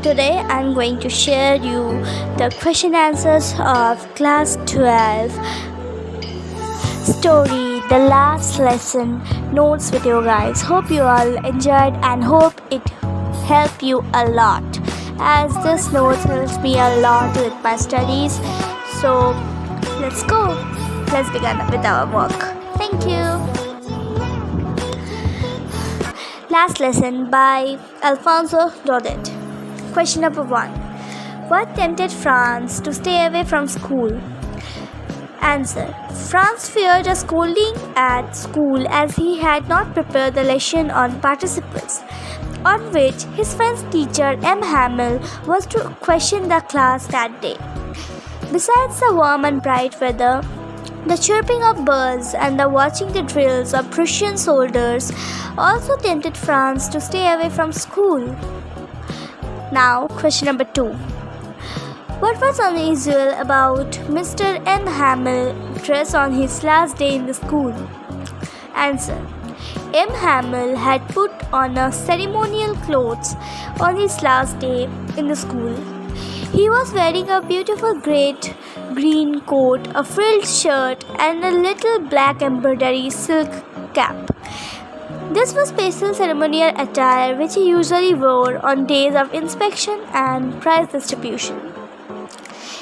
Today I'm going to share you the question answers of class 12 story The Last Lesson notes with you guys. Hope you all enjoyed and hope it helped you a lot, as this notes helps me a lot with my studies. So let's go. Let's begin with our work. Thank you. Last Lesson by Alfonso Daudet. Question number 1. What tempted Franz to stay away from school? Answer. Franz feared a scolding at school as he had not prepared the lesson on participles, on which his friend's teacher M. Hamill was to question the class that day. Besides the warm and bright weather, the chirping of birds and the watching the drills of Prussian soldiers also tempted Franz to stay away from school. Now, question number 2. What was unusual about Mr. M. Hamill's dress on his last day in the school? Answer. M. Hamill had put on a ceremonial clothes on his last day in the school. He was wearing a beautiful great green coat, a frilled shirt, and a little black embroidery silk cap. This was special ceremonial attire which he usually wore on days of inspection and prize distribution.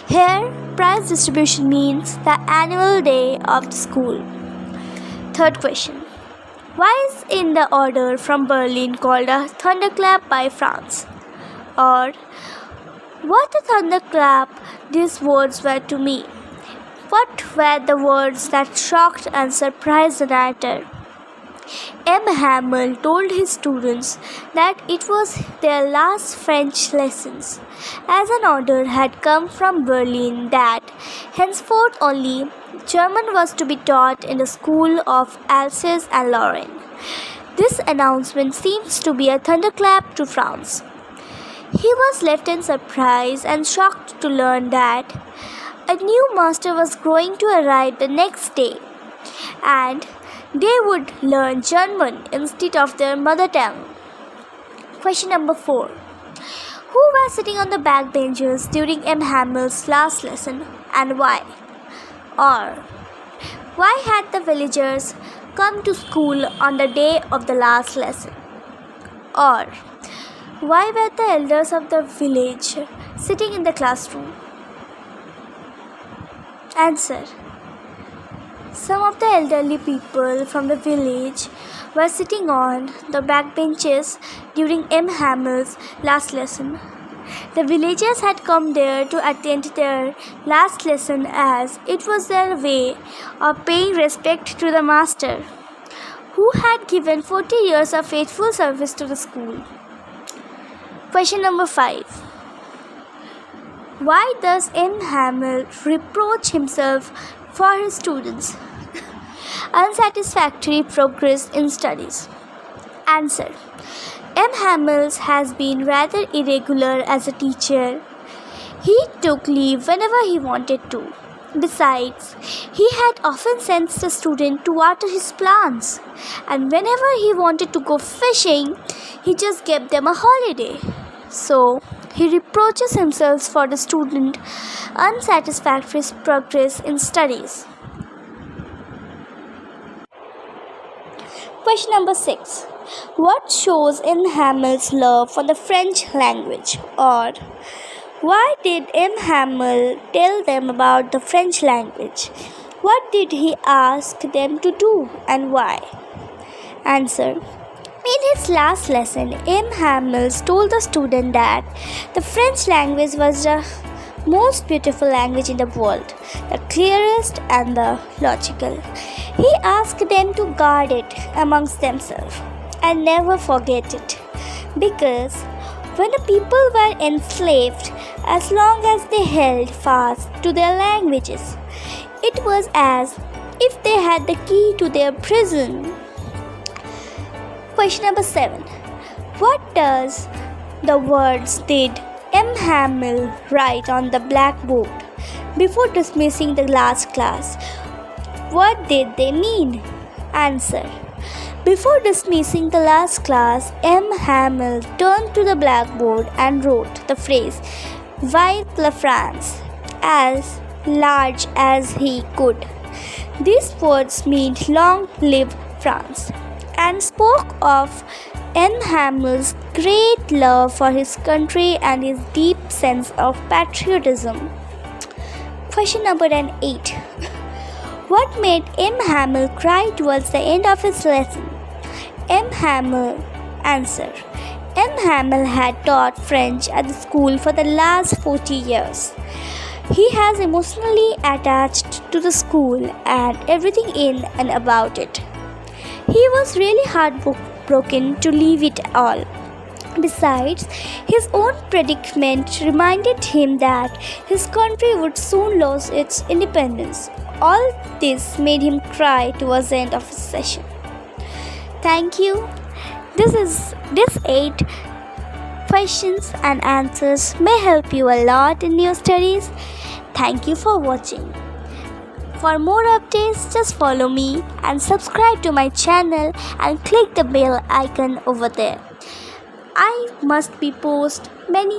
Here, prize distribution means the annual day of the school. Third question. Why is in the order from Berlin called a thunderclap by Franz? Or, what a thunderclap these words were to me. What were the words that shocked and surprised the narrator? M. Hamill told his students that it was their last French lessons, as an order had come from Berlin that henceforth only German was to be taught in the school of Alsace and Lorraine. This announcement seems to be a thunderclap to Franz. He was left in surprise and shocked to learn that a new master was going to arrive the next day, and they would learn German instead of their mother tongue. Question number 4. Who were sitting on the back benches during M. Hamill's last lesson and why? Or, why had the villagers come to school on the day of the last lesson? Or, why were the elders of the village sitting in the classroom? Answer. Some of the elderly people from the village were sitting on the back benches during M. Hamill's last lesson. The villagers had come there to attend their last lesson as it was their way of paying respect to the master, who had given 40 years of faithful service to the school. Question number 5. Why does M. Hamill reproach himself for his students' unsatisfactory progress in studies? Answer. M. Hamill has been rather irregular as a teacher. He took leave whenever he wanted to. Besides, he had often sent the student to water his plants, and whenever he wanted to go fishing, he just gave them a holiday. So, he reproaches himself for the student's unsatisfactory progress in studies. Question number 6. What shows M. Hamill's love for the French language? Or, why did M. Hamill tell them about the French language? What did he ask them to do and why? Answer. In his last lesson, M. Hamill told the student that the French language was the most beautiful language in the world, the clearest and the logical. He asked them to guard it amongst themselves and never forget it, because when the people were enslaved, as long as they held fast to their languages, it was as if they had the key to their prison. Question number 7. What does the words did M. Hamill write on the blackboard before dismissing the last class? What did they mean? Answer. Before dismissing the last class, M. Hamel turned to the blackboard and wrote the phrase Vive la France as large as he could. These words meant Long live France and spoke of M. Hamel's great love for his country and his deep sense of patriotism. Question number 8. What made M. Hamel cry towards the end of his lesson? M. Hamel. Answer. M. Hamel had taught French at the school for the last 40 years. He has emotionally attached to the school and everything in and about it. He was really heartbroken to leave it all. Besides, his own predicament reminded him that his country would soon lose its independence. All this made him cry towards the end of his session. Thank you. These 8 questions and answers may help you a lot in your studies. Thank you for watching. For more updates, just follow me and subscribe to my channel and click the bell icon over there. I must be post many